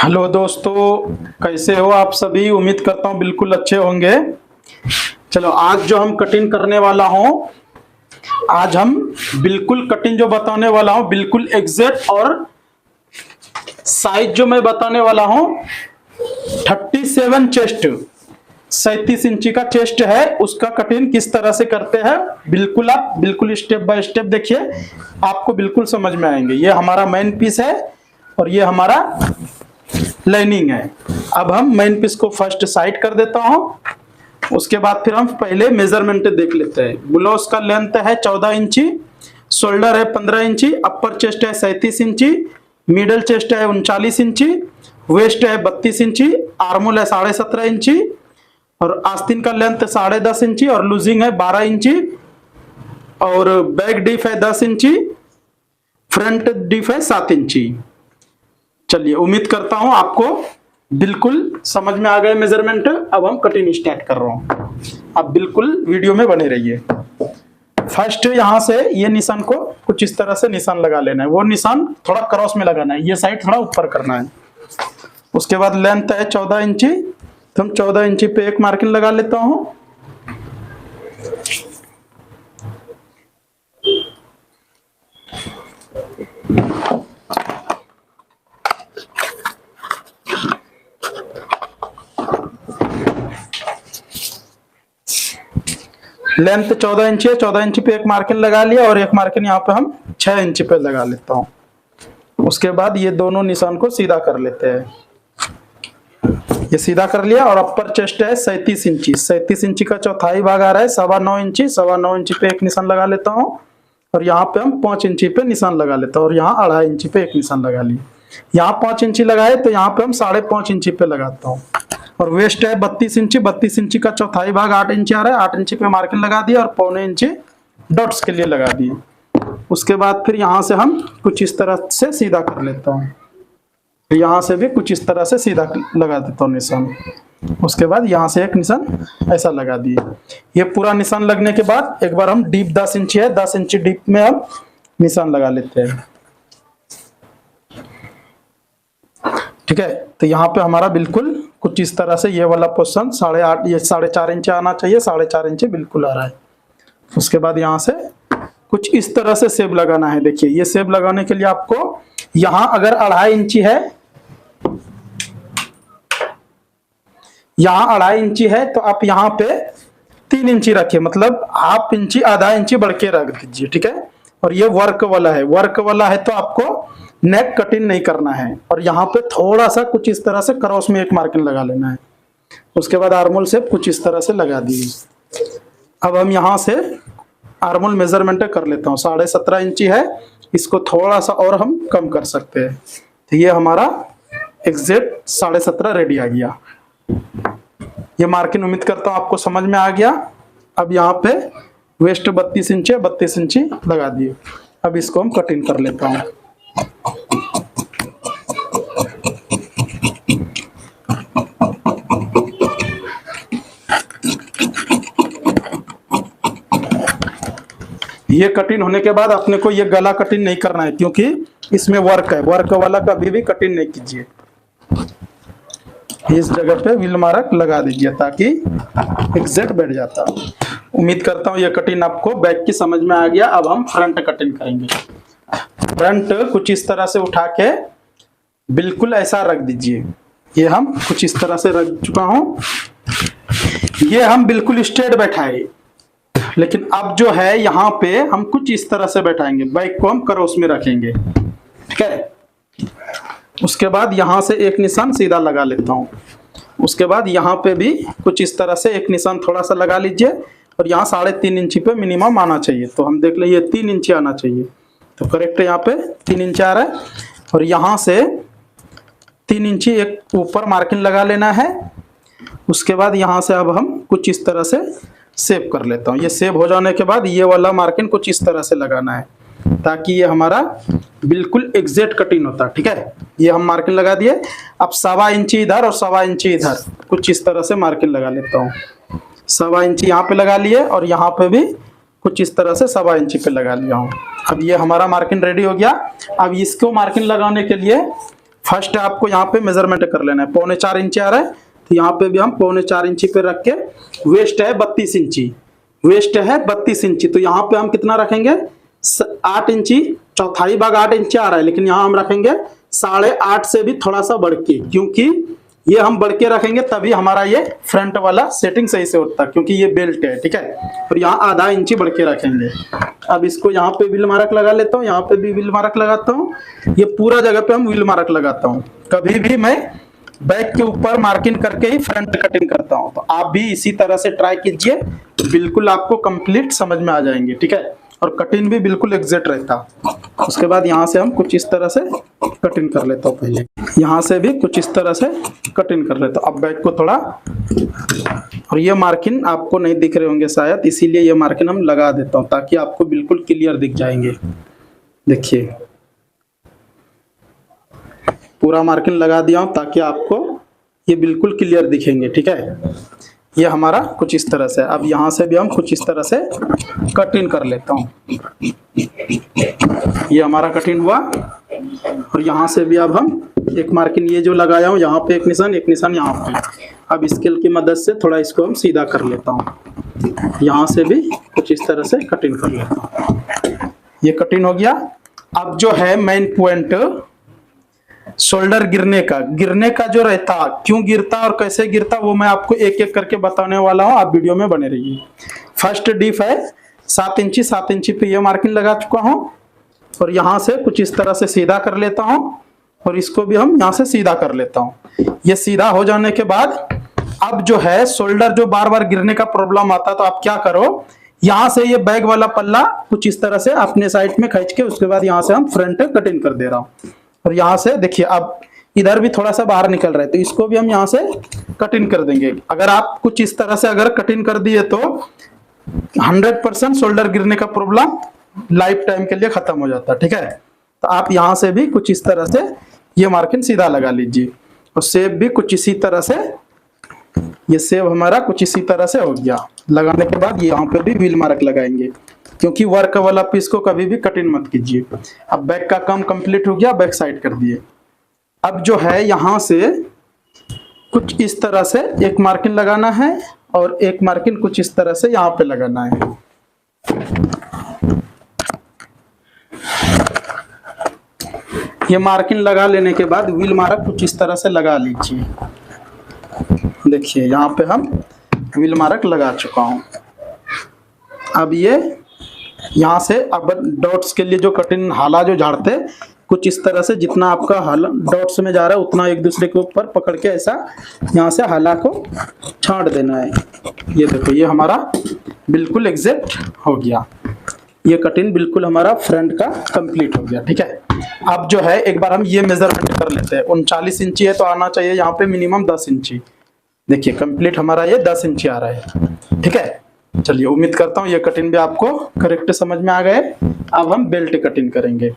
Hello दोस्तों, कैसे हो आप सभी। उम्मीद करता हूँ बिल्कुल अच्छे होंगे। चलो, आज जो हम कटिंग करने वाला हूँ, आज हम बिल्कुल कटिंग जो बताने वाला हूँ बिल्कुल एग्जैक्ट, और साइज जो मैं बताने वाला हूँ 37 चेस्ट, 37 इंची का चेस्ट है। उसका कटिंग किस तरह से करते हैं बिल्कुल आप बिल्कुल स्टेप बाय स्टेप देखिए, आपको बिल्कुल समझ में आएंगे। ये हमारा मेन पीस है और ये हमारा लाइनिंग है। अब हम मेन पीस को फर्स्ट साइड कर देता हूं। उसके बाद फिर हम पहले मेजरमेंट देख लेते हैं। ब्लाउज का लेंथ है 14 इंची, शोल्डर है 15 इंची, अपर चेस्ट है 37 इंची, मिडल चेस्ट है 39 इंची, वेस्ट है 32 इंची, आर्मोल है 17.5 इंची, और आस्तीन का लेंथ 10.5 इंची, और लूजिंग है 12 इंची, और बैक डीप है 10 इंची, फ्रंट डीप है 7 इंची। चलिए, उम्मीद करता हूं आपको बिल्कुल समझ में आ गए मेजरमेंट। अब हम कटिंग स्टार्ट कर रहा हूं, आप बिल्कुल वीडियो में बने रहिए। फर्स्ट यहां से ये निशान को कुछ इस तरह से निशान लगा लेना है। वो निशान थोड़ा क्रॉस में लगाना है, ये साइड थोड़ा ऊपर करना है। उसके बाद लेंथ है 14 इंची, तो हम 14 इंची पे एक मार्किंग लगा लेता हूं। लेंथ 14 इंची है, 14 इंची पे एक मार्किंग लगा लिया, और एक मार्किंग यहाँ पे हम 6 इंची पे लगा लेता हूँ। उसके बाद ये दोनों निशान को सीधा कर लेते हैं। ये सीधा कर लिया, और अपर चेस्ट है 37 इंची, 37 इंची का चौथाई भाग आ रहा है 9.25 इंची, 9.25 इंची पे एक निशान लगा लेता हूँ, और यहाँ पे हम 5 इंची पे निशान लगा लेता हूँ, और यहाँ 2.5 इंची पे एक निशान लगा लिया। यहाँ 5 इंची लगाए तो यहाँ पे हम 5.5 इंची पे लगाता हूँ। और वेस्ट है 32 इंची, 32 इंची का चौथाई भाग 8 इंची आ रहा है, 8 इंची पे मार्किंग लगा दिया, और 1.25 इंची डॉट्स के लिए लगा दिए। उसके बाद फिर यहाँ से हम कुछ इस तरह से सीधा कर लेता हूँ, यहाँ से भी कुछ इस तरह से सीधा लगा देता हूँ निशान। उसके बाद यहाँ से एक निशान ऐसा लगा दिए। ये पूरा निशान लगने के बाद एक बार हम डीप 10 इंची है, 10 इंची डीप में हम निशान लगा लेते हैं। ठीक है, तो यहाँ पे हमारा बिल्कुल कुछ इस तरह से ये वाला पोर्शन 8.5 ये 4.5 इंच आना चाहिए, 4.5 इंच बिल्कुल आ रहा है। उसके बाद यहाँ से कुछ इस तरह से सेब लगाना है। देखिए, ये सेब लगाने के लिए आपको यहाँ अगर 2.5 इंची है, यहाँ 2.5 इंची है, तो आप यहाँ पे 3 इंची रखिए, मतलब ½ इंची आधा इंची बढ़ के रख दीजिए। ठीक है, और ये वर्क वाला है, वर्क वाला है तो आपको नेक कटिंग नहीं करना है। और यहाँ पे थोड़ा सा कुछ इस तरह से क्रॉस में एक मार्किंग लगा लेना है। उसके बाद आर्मोल से कुछ इस तरह से लगा दीजिए। अब हम यहाँ से आर्मोल मेजरमेंट कर लेता हूँ। 17.5 इंची है, इसको थोड़ा सा और हम कम कर सकते हैं। तो ये हमारा एग्जैक्ट 17.5 रेडी आ गया। ये मार्किंग उम्मीद करता हूँ आपको समझ में आ गया। अब यहाँ पे वेस्ट 32 इंची है, 32 इंची लगा दिए। अब इसको हम कटिंग कर लेता हूँ। ये कटिंग होने के बाद अपने को ये गला कटिंग नहीं करना है, क्योंकि इसमें वर्क है। वर्क वाला कभी भी कटिंग नहीं कीजिए। इस जगह पे व्हील मार्क लगा दीजिए ताकि एग्जैक्ट बैठ जाता। उम्मीद करता हूँ ये कटिंग आपको बैक की समझ में आ गया। अब हम फ्रंट कटिंग करेंगे। फ्रंट कुछ इस तरह से उठा के बिल्कुल ऐसा रख दीजिए। ये हम कुछ इस तरह से रख चुका हूँ। ये हम बिल्कुल स्ट्रेट बैठाए, लेकिन अब जो है यहाँ पे हम कुछ इस तरह से बैठाएंगे। बैक को हम क्रॉस में रखेंगे। ठीक है, उसके बाद यहाँ से एक निशान सीधा लगा लेता हूँ। उसके बाद यहाँ पे भी कुछ इस तरह से एक निशान थोड़ा सा लगा लीजिए, और यहाँ 3.5 इंची पे मिनिमम आना चाहिए। तो हम देख लें, ये 3 इंची आना चाहिए, तो करेक्ट यहाँ पे 3 इंच आ रहा है। और यहाँ से 3 इंची एक ऊपर मार्किंग लगा लेना है। उसके बाद यहाँ से अब हम कुछ इस तरह से सेव कर लेता हूँ। ये सेव हो जाने के बाद ये वाला मार्किंग कुछ इस तरह से लगाना है, ताकि ये हमारा बिल्कुल एग्जैक्ट कटिंग होता है। ठीक है, ये हम मार्किंग लगा दिए। अब 1.25 इंची इधर और 1.25 इंची इधर कुछ इस तरह से मार्किंग लगा लेता हूँ। 1.25 इंची यहाँ पे लगा लिए, और यहाँ पे भी कुछ इस तरह से 1.25 इंची पे लगा लिया हूँ। अब ये हमारा मार्किंग रेडी हो गया। अब इसको मार्किंग लगाने के लिए फर्स्ट आपको यहाँ पे मेजरमेंट कर लेना है। 4.25 इंची आ रहा है, तो यहाँ पे भी हम 4.25 इंची पे रख के, वेस्ट है 32 इंची, वेस्ट है 32 इंची, तो यहाँ पे हम कितना रखेंगे 8 इंची, चौथाई भाग 8 इंची आ रहा है, लेकिन यहाँ हम रखेंगे 8.5 से भी थोड़ा सा बढ़ के, क्योंकि ये हम बढ़ के रखेंगे तभी हमारा ये फ्रंट वाला सेटिंग सही से होता है, क्योंकि ये बेल्ट है, ठीक है। और यहाँ आधा इंची बढ़ के रखेंगे। अब इसको यहाँ पे व्हील मार्क लगा लेता हूँ, यहाँ पे भी व्हील मार्क लगाता हूँ, ये पूरा जगह पे हम व्हील मार्क लगाता हूँ। कभी भी मैं बैक के ऊपर मार्किंग करके ही फ्रंट कटिंग करता हूँ, तो आप भी इसी तरह से ट्राई कीजिए, बिल्कुल आपको कंप्लीट समझ में आ जाएंगे, ठीक है। और कटिंग भी बिल्कुल एग्जैक्ट रहता। उसके बाद यहाँ से हम कुछ इस तरह से कटिंग कर लेता हूँ, पहले यहाँ से भी कुछ इस तरह से कटिंग कर लेता हूँ। अब बैक को थोड़ा, और ये मार्किंग आपको नहीं दिख रहे होंगे शायद, इसीलिए ये मार्किंग हम लगा देता हूँ ताकि आपको बिल्कुल क्लियर दिख जाएंगे। देखिए पूरा मार्किंग लगा दिया हूँ ताकि आपको ये बिल्कुल क्लियर दिखेंगे, ठीक है। ये हमारा कुछ इस तरह से। अब यहाँ से भी हम कुछ इस तरह से कटिंग कर लेता हूँ। ये हमारा कटिंग हुआ, और यहाँ से भी अब हम एक मार्किंग ये जो लगाया हूँ, यहाँ पे एक निशान यहाँ पे। अब स्केल की मदद से थोड़ा इसको हम सीधा कर लेता हूँ। यहाँ से भी कुछ इस तरह से कटिंग कर लेता हूँ। ये कटिंग हो गया। अब जो है मेन पॉइंट, शोल्डर गिरने का जो रहता, क्यों गिरता और कैसे गिरता, वो मैं आपको एक एक करके बताने वाला हूँ, आप वीडियो में बने रहिए। फर्स्ट डिप है 7 इंची पे ये मार्किंग लगा चुका हूँ, और यहाँ से कुछ इस तरह से सीधा कर लेता हूँ, और इसको भी हम यहाँ से सीधा कर लेता हूँ। ये सीधा हो जाने के बाद अब जो है शोल्डर जो बार बार गिरने का प्रॉब्लम आता, तो आप क्या करो, यहाँ से ये बैग वाला पल्ला कुछ इस तरह से अपने साइड में खींच के, उसके बाद यहाँ से हम फ्रंट कटिंग कर दे रहा हूँ। और यहाँ से देखिए अब इधर भी थोड़ा सा बाहर निकल रहा है, तो इसको भी हम यहाँ से कटिंग कर देंगे। अगर आप कुछ इस तरह से अगर कटिंग कर दिए तो 100% शोल्डर गिरने का प्रॉब्लम लाइफ टाइम के लिए खत्म हो जाता है, ठीक है। तो आप यहाँ से भी कुछ इस तरह से ये मार्किंग सीधा लगा लीजिए, और सेब भी कुछ इसी तरह से, ये सेब हमारा कुछ इसी तरह से हो गया। लगाने के बाद यहाँ पे भी व्हील मार्क लगाएंगे, क्योंकि वर्क वाला पीस को कभी भी कटिंग मत कीजिए। अब बैक का काम कंप्लीट हो गया, बैक साइड कर दिए। अब जो है यहाँ से कुछ इस तरह से एक मार्किंग लगाना है, और एक मार्किंग कुछ इस तरह से यहाँ पे लगाना है। ये मार्किंग लगा लेने के बाद व्हील मार्क कुछ इस तरह से लगा लीजिए। देखिए यहाँ पे हम व्हील मार्क लगा चुका हूँ। अब ये यहाँ से अब डॉट्स के लिए जो कटिंग हाला जो झाड़ते, कुछ इस तरह से जितना आपका हाला डॉट्स में जा रहा है उतना एक दूसरे के ऊपर पकड़ के ऐसा यहाँ से हाला को छांट देना है। ये देखो ये हमारा बिल्कुल एग्जैक्ट हो गया। ये कटिंग बिल्कुल हमारा फ्रंट का कंप्लीट हो गया, ठीक है। अब जो है एक बार हम ये मेजरमेंट कर लेते हैं। 39 इंची है तो आना चाहिए यहाँ पे मिनिमम 10 इंची। देखिए कंप्लीट हमारा ये 10 इंची आ रहा है, ठीक है। चलिए उम्मीद करता हूँ ये कटिंग भी आपको करेक्ट समझ में आ गए। अब हम बेल्ट कटिंग करेंगे।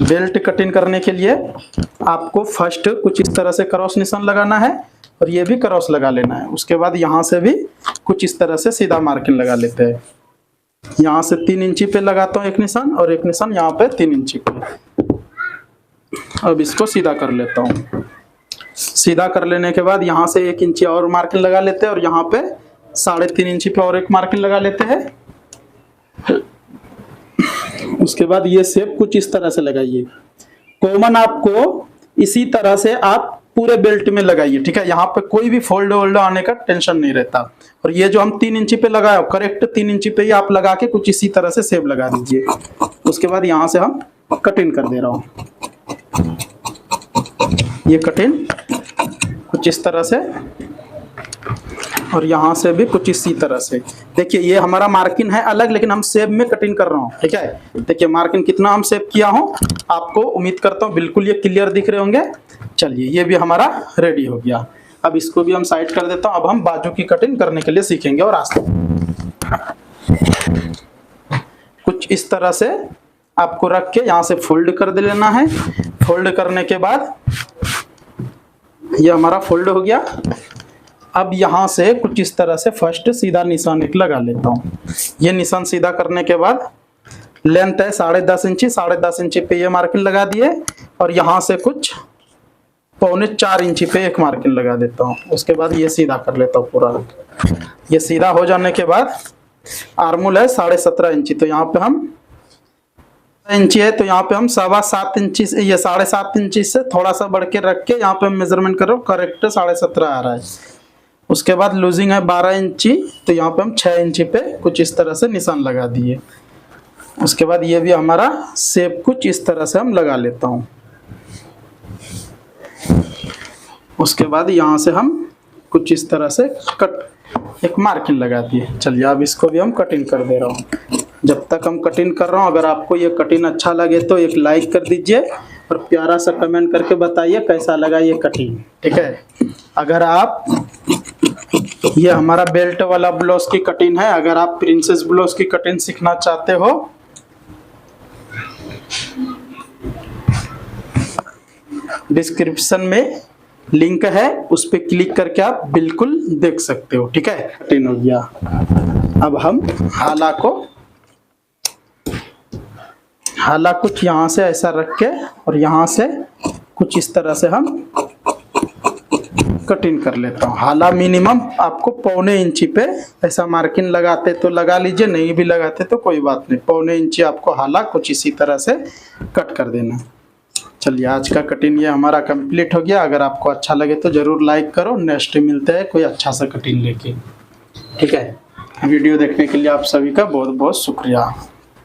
बेल्ट कटिंग करने के लिए आपको फर्स्ट कुछ इस तरह से क्रॉस निशान लगाना है, और ये भी क्रॉस लगा लेना है। उसके बाद यहाँ से भी कुछ इस तरह से सीधा मार्किंग लगा लेते हैं। यहाँ से 3 इंची पे लगाता हूँ एक निशान, और एक निशान यहाँ पे 3 इंची पे। अब इसको सीधा कर लेता हूँ। सीधा कर लेने के बाद यहाँ से 1 इंची और मार्किंग लगा लेते हैं, और यहाँ पे 3.5 इंची पे और एक मार्किंग लगा लेते हैं। उसके बाद ये शेप कुछ इस तरह से लगाइए। कॉमन आपको इसी तरह से आप पूरे बेल्ट में लगाइए, ठीक है। यहाँ पे कोई भी फोल्ड वोल्ड आने का टेंशन नहीं रहता। और ये जो हम 3 इंची पे लगाया, करेक्ट 3 इंची पे ही आप लगा के कुछ इसी तरह से शेप लगा दीजिए। उसके बाद यहाँ से हम कटिंग कर दे रहा हूँ। ये कटिंग कुछ इस तरह से, और यहाँ से भी कुछ इसी तरह से। देखिए ये हमारा मार्किंग है अलग, लेकिन हम शेप में कटिंग कर रहा हूँ, ठीक है। देखिए मार्किंग कितना हम शेप किया हूँ, आपको उम्मीद करता हूँ बिल्कुल ये क्लियर दिख रहे होंगे। चलिए ये भी हमारा रेडी हो गया। अब इसको भी हम साइड कर देता हूँ। अब हम बाजू की कटिंग करने के लिए सीखेंगे। और आस्ते कुछ इस तरह से आपको रख के यहाँ से फोल्ड कर दे लेना है। फोल्ड करने के बाद ये हमारा फोल्ड हो गया। अब यहाँ से कुछ इस तरह से फर्स्ट सीधा निशान एक लगा लेता हूँ। ये निशान सीधा करने के बाद लेंथ है 10.5 इंची, 10.5 इंची पे ये मार्किंग लगा दिए और यहाँ से कुछ 3.25 इंची पे एक मार्किंग लगा देता हूँ। उसके बाद ये सीधा कर लेता हूँ पूरा। ये सीधा हो जाने के बाद आर्मोल है 17.5 इंची, तो यहाँ पे हम इंची है, तो यहाँ पे हम 7.25 इंची से, ये 7.5 इंची से थोड़ा सा बढ़ के रख के यहाँ पे मेजरमेंट करो, करेक्ट 17.5 आ रहा है। उसके बाद लूजिंग है 12 इंची, तो यहाँ पे हम 6 इंची पे कुछ इस तरह से निशान लगा दिए। उसके बाद ये भी हमारा शेप कुछ इस तरह से हम लगा लेता हूँ। उसके बाद यहाँ से हम कुछ इस तरह से कट एक मार्किंग लगा दिए। चलिए अब इसको भी हम कटिंग कर दे रहा हूँ। जब तक हम कटिंग कर रहा हूँ, अगर आपको ये कटिंग अच्छा लगे तो एक लाइक कर दीजिए और प्यारा सा कमेंट करके बताइए कैसा लगा ये कटिंग, ठीक है। अगर आप, ये हमारा बेल्ट वाला ब्लाउज की कटिंग है, अगर आप प्रिंसेस ब्लाउज की कटिंग सीखना चाहते हो डिस्क्रिप्शन में लिंक है, उस पर क्लिक करके आप बिल्कुल देख सकते हो, ठीक है। कटिंग हो गया। अब हम हाला कुछ यहाँ से ऐसा रख के और यहाँ से कुछ इस तरह से हम कटिंग कर लेता हूँ। हाला मिनिमम आपको 1.25 इंची पे ऐसा मार्किंग लगाते तो लगा लीजिए, नहीं भी लगाते तो कोई बात नहीं। 1.25 इंची आपको हाला कुछ इसी तरह से कट कर देना। चलिए आज का कटिंग ये हमारा कंप्लीट हो गया। अगर आपको अच्छा लगे तो ज़रूर लाइक करो। नेक्स्ट मिलते हैं कोई अच्छा सा कटिंग लेके, ठीक है। वीडियो देखने के लिए आप सभी का बहुत बहुत शुक्रिया।